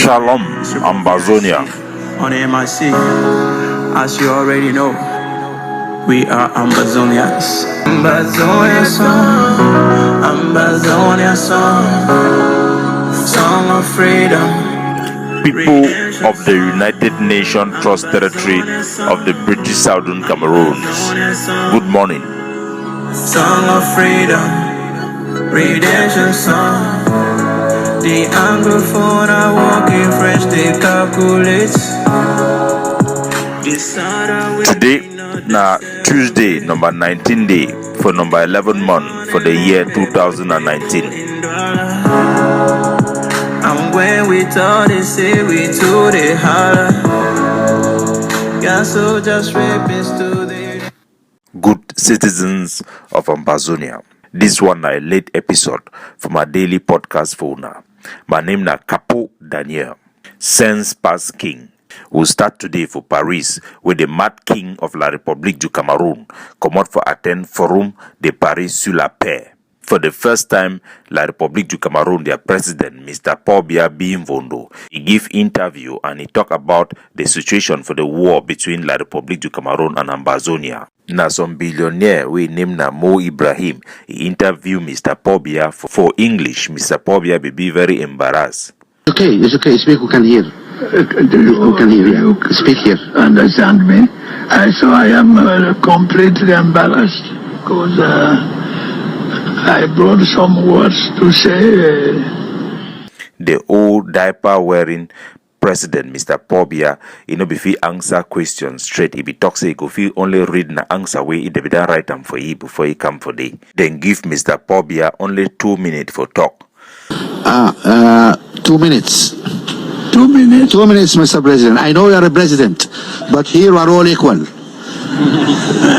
Shalom, Ambazonia. On MIC, as you already know, we are Ambazonians. Ambazonia song, Ambazonia song, song of freedom. People of the United Nations Trust Territory of the British Southern Cameroons, good morning. Song of freedom, redemption song. The Anglophone are walking French, they calculate. Today, na Tuesday, number 19 day for number 11 month for the year 2019. And when we thought they say we told it holler. Got soldiers, rapists to the Good citizens of Ambazonia. This one a late episode from a daily podcast for una. My name na Capo Daniel, Sense Pass King. We'll start today for Paris, where the mad king of La République du Cameroun come out for attend Forum de Paris sur la paix. For the first time, La République du Cameroun, their president, Mr. BLINDFOLD, he give interview and he talk about the situation for the war between La République du Cameroun and Ambazonia. Now some billionaire we name na Mo Ibrahim, he interview Mr. Pobia for English. Mr. Pobia be very embarrassed. It's okay, speak, who can hear. Who can hear you? Speak here. Understand me? So I am completely embarrassed because I brought some words to say. The old diaper wearing president, Mr. Pobia, he no be fit answer questions straight. He be talk say he go fit only read the answer way he be done write them for you before he come for day. Then give Mr. Pobia only 2 minutes for talk. 2 minutes. 2 minutes. 2 minutes, Mr. President. I know you are a president, but here we are all equal.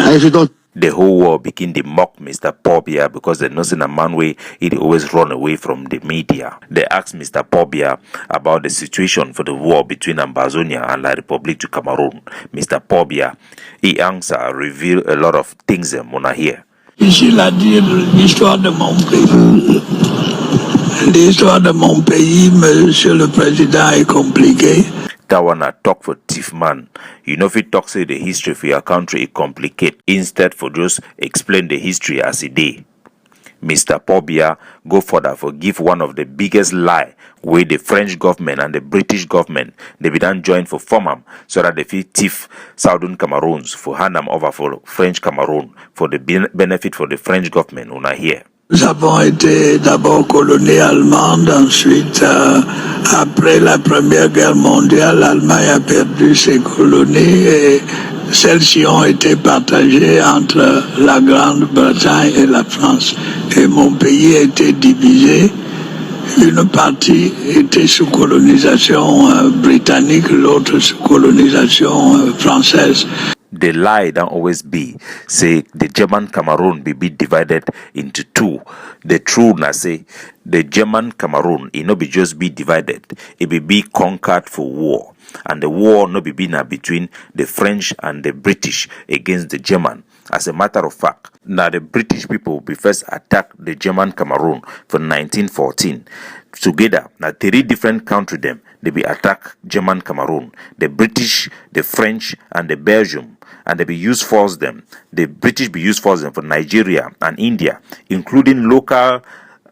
If you don't. The whole world begin to mock Mr. Pobia because they know in a man way he always run away from the media. They asked Mr. Pobia about the situation for the war between Ambazonia and La République du Cameroun. Mr. Pobia, he answer reveal a lot of things them wanna hear. Difficile à dire l'histoire de mon pays. L'histoire de mon pays, Monsieur le Président, est compliquée. That one I talk for thief man. You know if you talk say the history for your country is complicated. Instead for just explain the history as it is. Mr. Pobia go further for give one of the biggest lie where the French government and the British government they be done join for form am so that they fit thief Southern Cameroons for hand them over for French Cameroon for the benefit for the French government una here. Nous avons été d'abord colonie allemande, ensuite, après la Première Guerre mondiale, l'Allemagne a perdu ses colonies et celles-ci ont été partagées entre la Grande-Bretagne et la France. Et mon pays a été divisé. Une partie était sous colonisation britannique, l'autre sous colonisation française. The lie don't always be say the German Cameroon be divided into two. The truth na say the German Cameroon it no be just be divided, it be conquered for war. And the war no be na between the French and the British against the German. As a matter of fact, now the British people be first attack the German Cameroon for 1914. Together, now 3 different countries them they be attack German Cameroon, the British, the French, and the Belgium, and they be use force them. The British be use force them for Nigeria and India, including local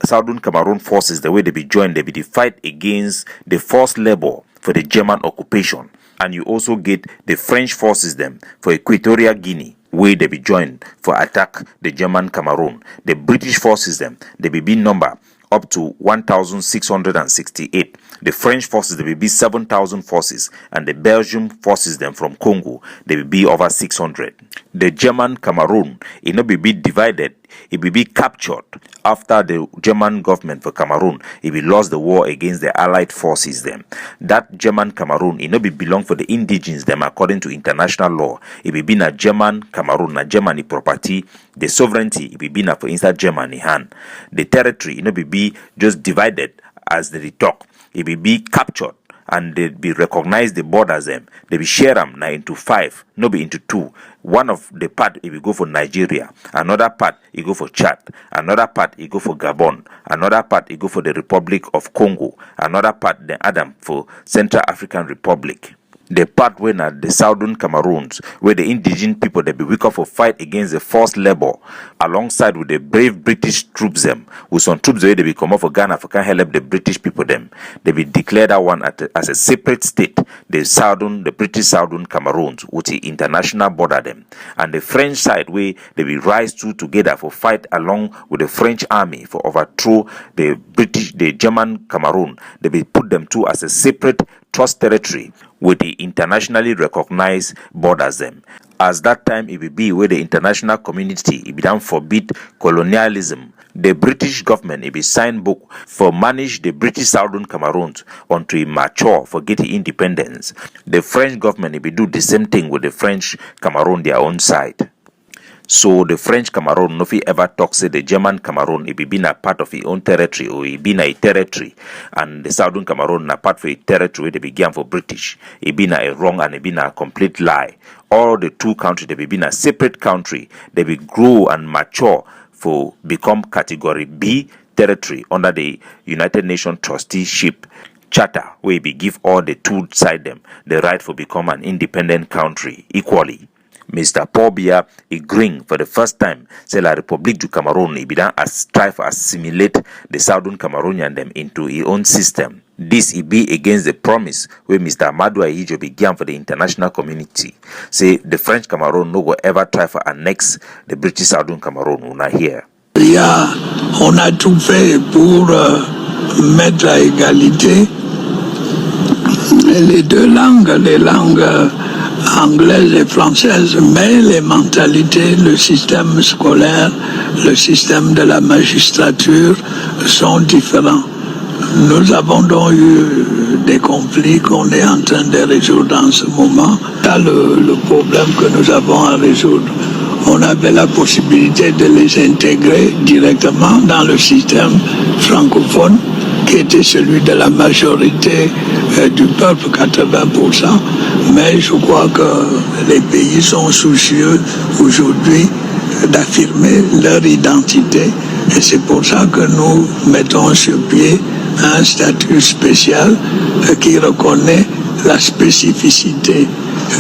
Southern Cameroon forces. The way they be joined, they be the fight against the forced labor for the German occupation, and you also get the French forces them for Equatorial Guinea, where they be joined for attack the German Cameroon. The British forces them they be number up to 1,668. The French forces they will be 7,000 forces, and the Belgian forces them from Congo they will be over 600. The German Cameroon it not be divided, it will be captured after the German government for Cameroon it will lost the war against the Allied forces them. That German Cameroon it not be belong for the indigenes them according to international law. It will be na German Cameroon, na Germany property. The sovereignty it will be na for inside Germany hand. The territory it not be just divided as they talk. It will be captured and they be recognize the borders them. They be share them now into 5, no be into 2. One of the part it will go for Nigeria, another part it go for Chad, another part it go for Gabon, another part it go for the Republic of Congo, another part the Adam for Central African Republic. The part when at the southern Cameroons, where the indigenous people they be weak up for fight against the forced labor, alongside with the brave British troops them, with some troops where they be come up for Ghana for can help the British people them. They be declared that one as a separate state, the British southern Cameroons, with the international border them, and the French side where they be rise together for fight along with the French army for overthrow the German Cameroon. They be put them two as a separate trust territory with the internationally recognized borders them. As that time it will be where the international community it be done forbid colonialism. The British government it be sign book for manage the British Southern Cameroons until it mature for get the independence. The French government it be do the same thing with the French Cameroon their own side. So the French Cameroon, no fit ever talk say the German Cameroon, it be been a part of its own territory or it been a territory, and the Southern Cameroon a part for a territory where they began for British. It been a wrong and it been a complete lie. All the two countries they be been a separate country. They be grow and mature for become category B territory under the United Nations trusteeship charter, where be give all the two side them the right for become an independent country equally. Mr. Paul Biya agreeing for the first time say la République du Cameroun be done as try to assimilate the Southern Cameroonian them into his own system. This it be against the promise where Mr. Amadou Ahidjo began for the international community. Say the French Cameroon no go ever try to annex the British Southern Cameroon. Una here. On a tout fait pour mettre à égalité les deux langues, les langues anglaise et française, mais les mentalités, le système scolaire, le système de la magistrature sont différents. Nous avons donc eu des conflits qu'on est en train de résoudre en ce moment. Là, le problème que nous avons à résoudre, on avait la possibilité de les intégrer directement dans le système francophone, qui était celui de la majorité du peuple, 80%. Mais je crois que les pays sont soucieux aujourd'hui d'affirmer leur identité. Et c'est pour ça que nous mettons sur pied un statut spécial qui reconnaît la spécificité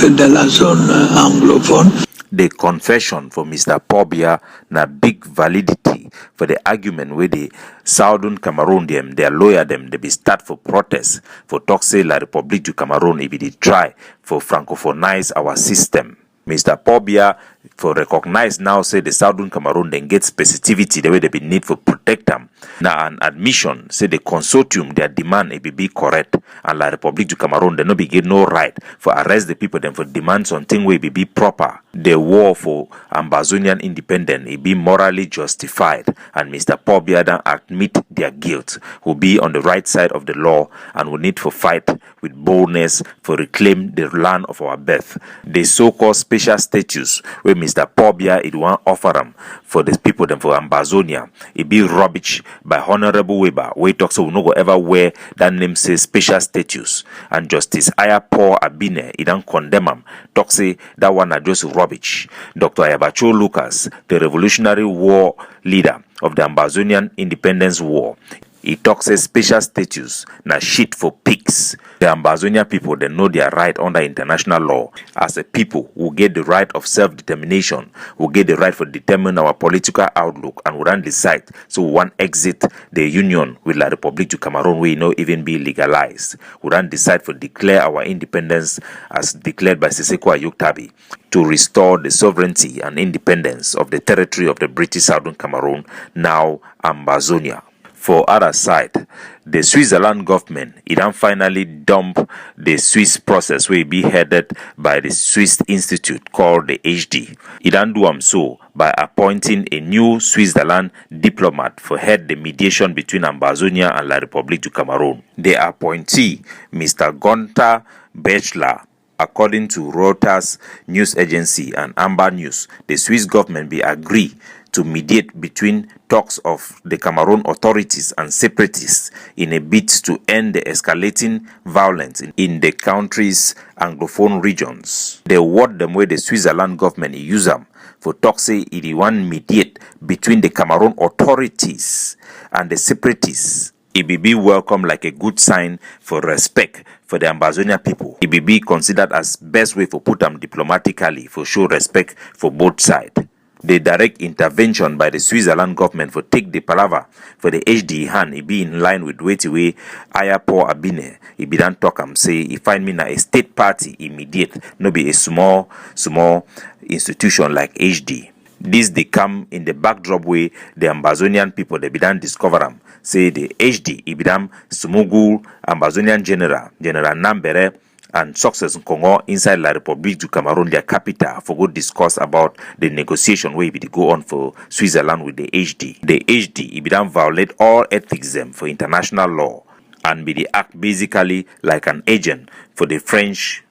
de la zone anglophone. The confession for Mr. Paul Biya na big validity for the argument where the Southern Cameroon them, their lawyer them, they be start for protest for talk say la République du Cameroon if they try for francophonize our system. Mr. Paul Biya for recognize now say the Southern Cameroon then get specificity the way they be need for protect them. Now an admission say the consortium their demand it be correct and la République du Cameroon they no be get no right for arrest the people then for demand something way be proper. The war for Ambazonian independence it be morally justified and Mr. Paul Biya then admit their guilt, will be on the right side of the law and will need for fight with boldness for reclaim the land of our birth. The so-called special status where Mr. Paul Biya it want offer them for the people them for Ambazonia, it be rubbish by Honorable Weber. We talk so we no go ever wear that name says special status, and Justice Aya Paul Abine it don't condemn him. Talk say that one are just rubbish. Dr. Ayabacho Lucas, the Revolutionary War leader of the Ambazonian Independence War, he talks a special status na shit for pigs. The Ambazonia people they know their right under international law. As a people who get the right of self-determination, who get the right for determine our political outlook and we don't decide. So we want exit the union with la République du Cameroon we no even be legalized. We don't decide for declare our independence as declared by Siseko Ayuktabi to restore the sovereignty and independence of the territory of the British Southern Cameroon, now Ambazonia. For other side, the Switzerland government it don't finally dump the Swiss process will be headed by the Swiss institute called the HD. It don't do so by appointing a new Switzerland diplomat for head the mediation between Ambazonia and la République du Cameroon. The appointee, Mr. Gunther Bechler. According to Reuters news agency and Amber News, the Swiss government be agree to mediate between talks of the Cameroon authorities and separatists in a bid to end the escalating violence in the country's Anglophone regions. The word them where the Switzerland government use them for talk say it want mediate between the Cameroon authorities and the separatists. It be welcome like a good sign for respect for the Ambazonia people. It be considered as best way for put them diplomatically for show respect for both sides. The direct intervention by the Switzerland government for take the palaver for the HD hand, it be in line with way Ayapo Abine. It be done talk say he find me na a state party immediate, no be a small institution like HD. This they come in the backdrop way the Ambazonian people they be done discover them. Say the HD Ibidam Smugul Ambazonian General Nambere and Success Congo inside La République du Cameroon, their capital, for good discuss about the negotiation where it go on for Switzerland with the HD. The HD Ibidam violate all ethics them for international law and be the act basically like an agent for the French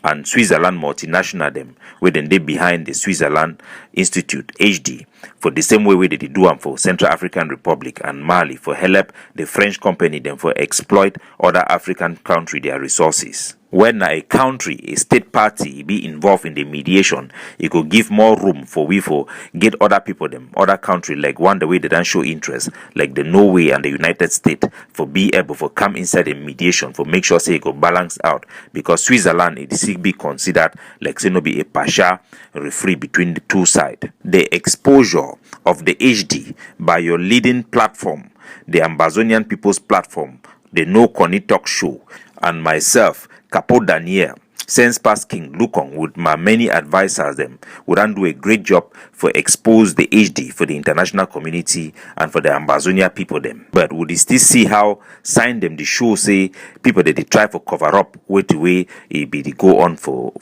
and Switzerland multinational them, where then they behind the Switzerland Institute HD for the same way they do them for Central African Republic and Mali for help the French company them for exploit other African country their resources. When a country, a state party be involved in the mediation, it could give more room for we for get other people them, other country like one the way they don't show interest, like the Norway and the United States, for be able for come inside the mediation for make sure say it go balance out, because Switzerland it is be considered like say no be a partial referee between the two sides. The exposure of the HD by your leading platform, the Ambazonian People's Platform, the No Connie Talk Show, and myself, Capo Daniel, since past King Lukong with my many advisors them would do a great job for expose the HD for the international community and for the Ambazonia people them. But would you still see how sign them the show say people that they try for cover up with the way it be the go on for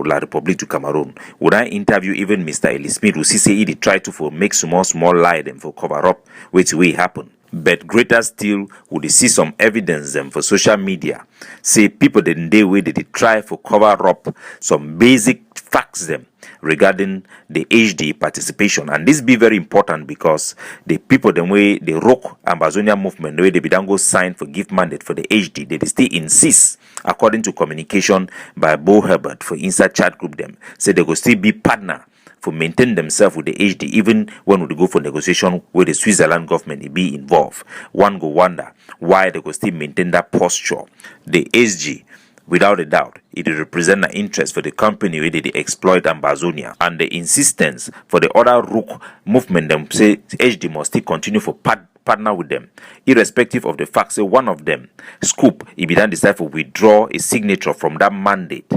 La République du Cameroon? Would I interview even Mr. Eli Smith who see say he try to for make small lie them for cover up with the way it happen? But greater still, would see some evidence them for social media. Say people then they way they try for cover up some basic facts them regarding the HD participation. And this be very important because the people them way the rock Ambazonia movement, the way they be don't go sign for give mandate for the HD, they still insist, according to communication by Bo Herbert for inside chat group them, say they go still be partner for maintain themselves with the HD, even when we go for negotiation where the Switzerland government be involved. One go wonder why they go still maintain that posture. The SG, without a doubt, it will represent an interest for the company where they exploit Ambazonia, and the insistence for the other Rook movement them say HD must still continue for partner with them, irrespective of the fact say one of them, Scoop, if he then decide to withdraw a signature from that mandate.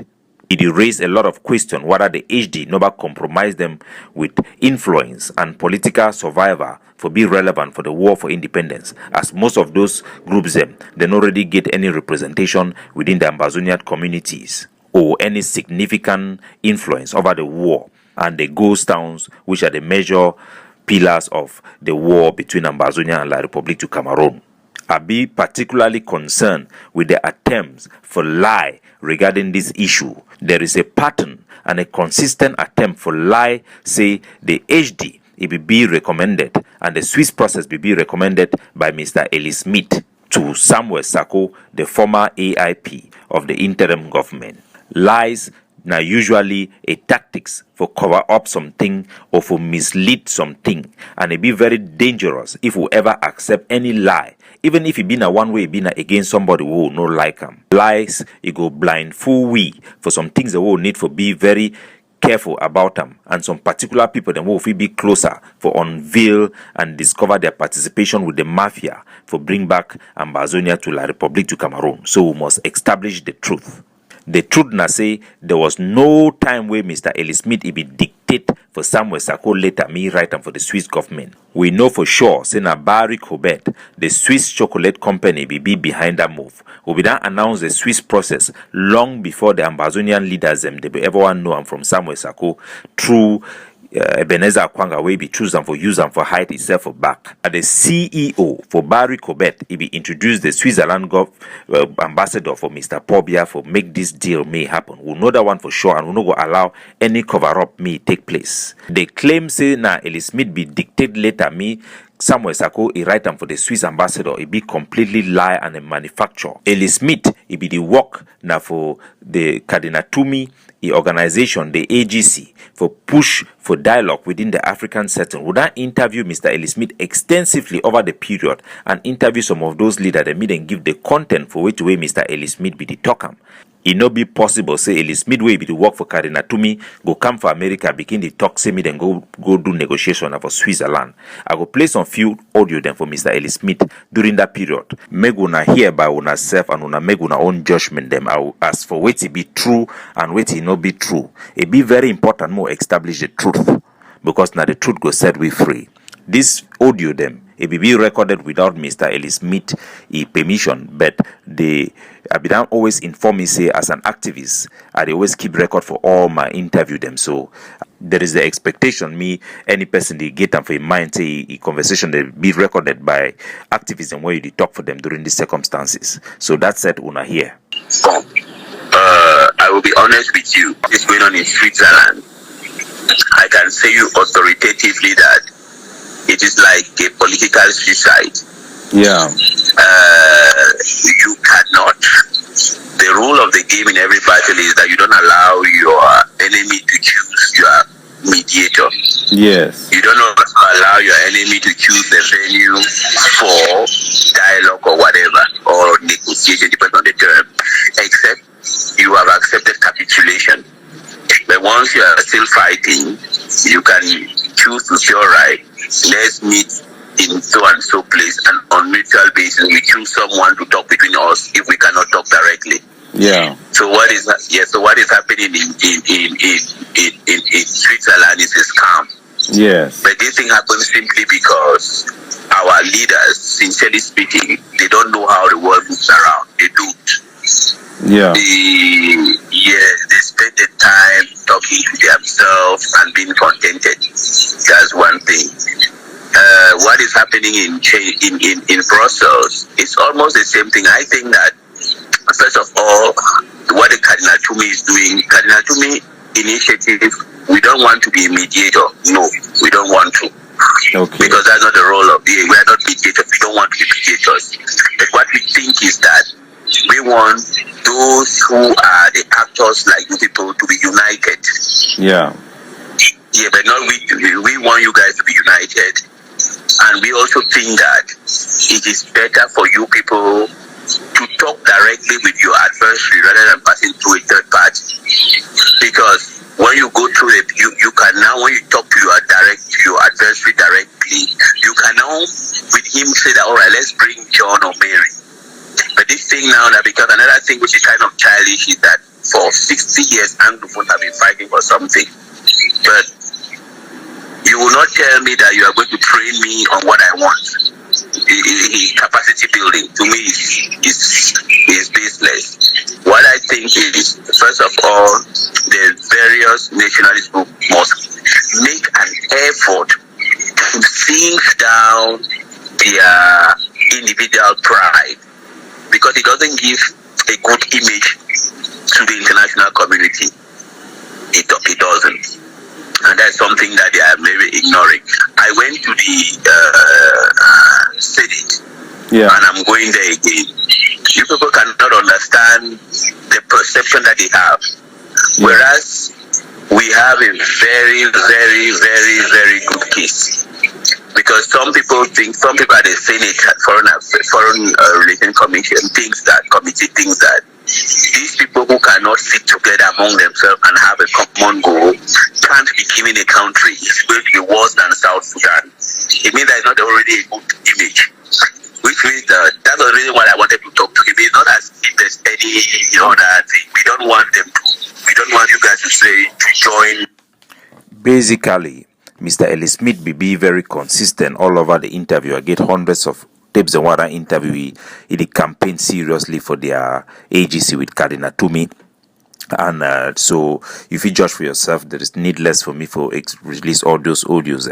It raised a lot of questions whether the HD never compromise them with influence and political survivor for be relevant for the war for independence, as most of those groups they don't already get any representation within the Ambazonian communities or any significant influence over the war and the ghost towns, which are the major pillars of the war between Ambazonia and La République du Cameroon. I be particularly concerned with the attempts for lie regarding this issue. There is a pattern and a consistent attempt for lie, say the HD, it be recommended, and the Swiss process be recommended by Mr. Eli Smith to Samuel Sako, the former AIP of the interim government. Lies now usually a tactics for cover up something or for mislead something, and it be very dangerous if we ever accept any lie, even if it be a one way, be against somebody who will not like them. Lies, it go blindfold we for some things that we will need for be very careful about them, and some particular people then will be closer for unveil and discover their participation with the mafia for bring back Ambazonia to La République du Cameroon. So we must establish the truth. The truth na say there was no time where Mr. Eli Smith be dictate for Samuel Sako later me write am for the Swiss government. We know for sure say na Barry Cobet, the Swiss chocolate company be behind that move. We be done announce the Swiss process long before the Ambazonian leaders them they be ever want know am from Samuel Sako through Ebenezer Kwanga wey be choose am for use am for hide itself for back. And the CEO for Barry Corbett, he be introduced the Switzerland ambassador for Mr. Pobia for make this deal may happen. We know that one for sure, and we no go allow any cover up may take place. They claim say na Ellie Smith be dictate later me Samuel Sako, he write am for the Swiss ambassador. He be completely lie and a manufacture. Ellie Smith, he be the work now for the Cardinal Tumi, the organization, the AGC, for push for dialogue within the African setting. Would I interview Mr. Ellie Smith extensively over the period and interview some of those leaders that meet and give the content for which way Mr. Ellie Smith be the talk am. It no be possible say Ellie Smith way be the work for Cardinal Tumi go come for America begin the talk say me then go do negotiation for Switzerland. I go play some few audio then for Mr. Ellie Smith during that period. Make una hear by una self and una make una own judgment them. I will ask for what it be true and what it not be true. It be very important more establish the truth because now the truth go set we free. This audio them it will be recorded without Mr. Ellie Smith permission, but they Abidan always inform me say as an activist, I always keep record for all my interview them. So there is the expectation me any person they get them for a mind say a conversation they be recorded by activism where you talk for them during these circumstances. So that's it una here. I will be honest with you. What's going on in Switzerland? I can say you authoritatively that it is like a political suicide. Yeah. You cannot. The rule of the game in every battle is that you don't allow your enemy to choose your mediator. Yes. You don't also allow your enemy to choose the venue for dialogue or whatever, or negotiation, depending on the term, except you have accepted capitulation. But once you are still fighting, you can choose to say, all right, let's meet in so and so place, and on mutual basis we choose someone to talk between us if we cannot talk directly. Yeah. So what is happening in Switzerland is a scam. Yes. But this thing happens simply because our leaders, sincerely speaking, they don't know how the world moves around. They don't. Yeah. They spend the time talking to themselves and being contented. That's one thing. What is happening in Brussels is almost the same thing. I think that first of all, what the Cardinal Tumi is doing, Cardinal Tumi initiative, we don't want to be a mediator. No, we don't want to. Okay. Because that's not the role of we are not mediators. We don't want to be mediators. But what we think is that we want those who are the actors like you people to be united. Yeah. Yeah, but not we want you guys to be united. And we also think that it is better for you people to talk directly with your adversary rather than passing through a third party. Because when you go through it, you can now, when you talk to your adversary directly, you can now with him say that, all right, let's bring John or Mary. But this thing now, that because another thing which is kind of childish is that for 60 years, Anglophones have been fighting for something. But you will not tell me that you are going to train me on what I want. Capacity building to me is baseless. What I think is, first of all, the various nationalist groups must make an effort to sink down their individual pride, because it doesn't give a good image to the international community. It doesn't. And that's something that they are maybe ignoring. I went to the Senate, and I'm going there again. You people cannot understand the perception that they have. Whereas we have a very, very, very, very good case. Because some people at the Senate, Foreign Relations Commission committee thinks that these people who cannot sit together among themselves and have a common goal can't be given a country. It's going to be worse than South Sudan. It means that it's not already a good image. Which means that's the reason why I wanted to talk to him. It's not as if there's any other thing. We don't want you guys to say to join. Basically, Mr. Ellie Smith be very consistent all over the interview. I get hundreds of tapes and what I interview. He campaign seriously for their AGC with Cardinal Tumi. And so if you judge for yourself, there is needless for me for release all those audios.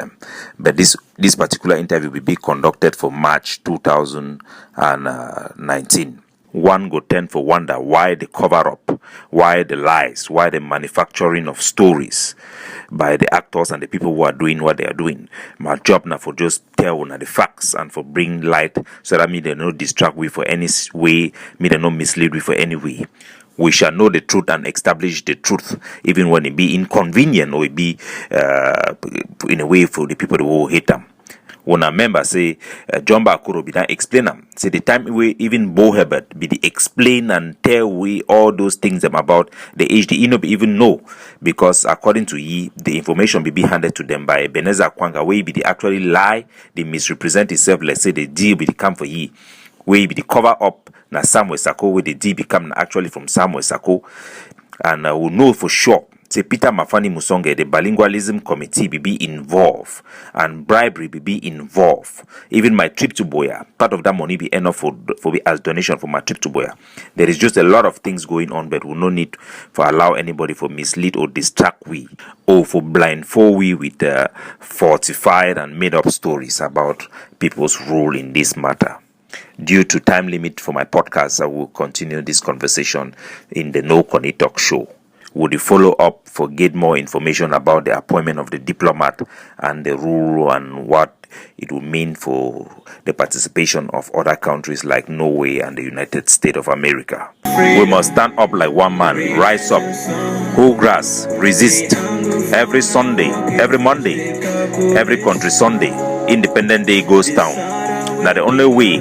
But this particular interview will be conducted for March 2019. One go tend for wonder why the cover up, why the lies, why the manufacturing of stories by the actors and the people who are doing what they are doing. My job now for just tell the facts and for bring light so that me they no distract we for any way, me they no mislead we for any way. We shall know the truth and establish the truth, even when it be inconvenient or it be in a way for the people who hate them. When a member say John Bakuro be that explain them. Say the time we even Bo Herbert be the explain and tell we all those things them about the HD no be even know, because according to ye the information be handed to them by Beneza Kwanga where be the actually lie, they misrepresent itself. Let's say the deal be the come for ye, where be the cover up na Samuel Sako where the deal become actually from Samuel Sako, and we know for sure. Say Peter Mafani Musonge, the bilingualism committee be involved and bribery be involved. Even my trip to Boya, part of that money be enough for me as donation for my trip to Boya. There is just a lot of things going on, but we no need for allow anybody for mislead or distract we or for blindfold we with fortified and made up stories about people's role in this matter. Due to time limit for my podcast, I will continue this conversation in the No Connie Talk show. Would you follow up for get more information about the appointment of the diplomat and the rule and what it would mean for the participation of other countries like Norway and the United States of America? We must stand up like one man, rise up, whole grass, resist. Every Sunday, every Monday, every country Sunday, Independent Day goes down. Now the only way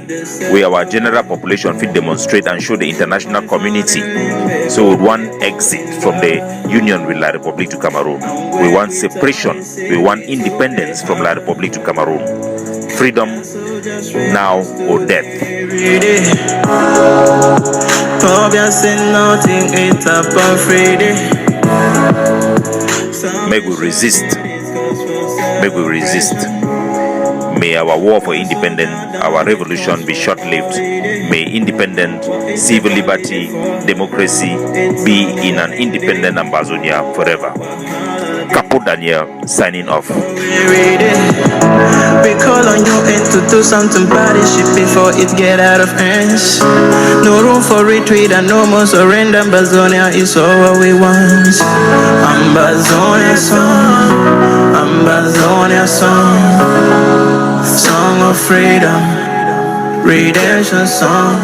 our general population fit demonstrate and show the international community. So we want exit from the union with La Republic to Cameroon. We want separation. We want independence from La Republic to Cameroon. Freedom now or death. May we resist. May we resist. May our war for independence, our revolution be short-lived. May independent, civil liberty, democracy be in an independent Ambazonia forever. Capo Daniel signing off. We call on you and to do something about this shit before it get out of hands. No room for retreat and no more surrender. Ambazonia is all what we want. Ambazonia song, Ambazonia song. Song of freedom, redemption song,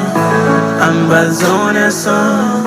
Ambazonia song.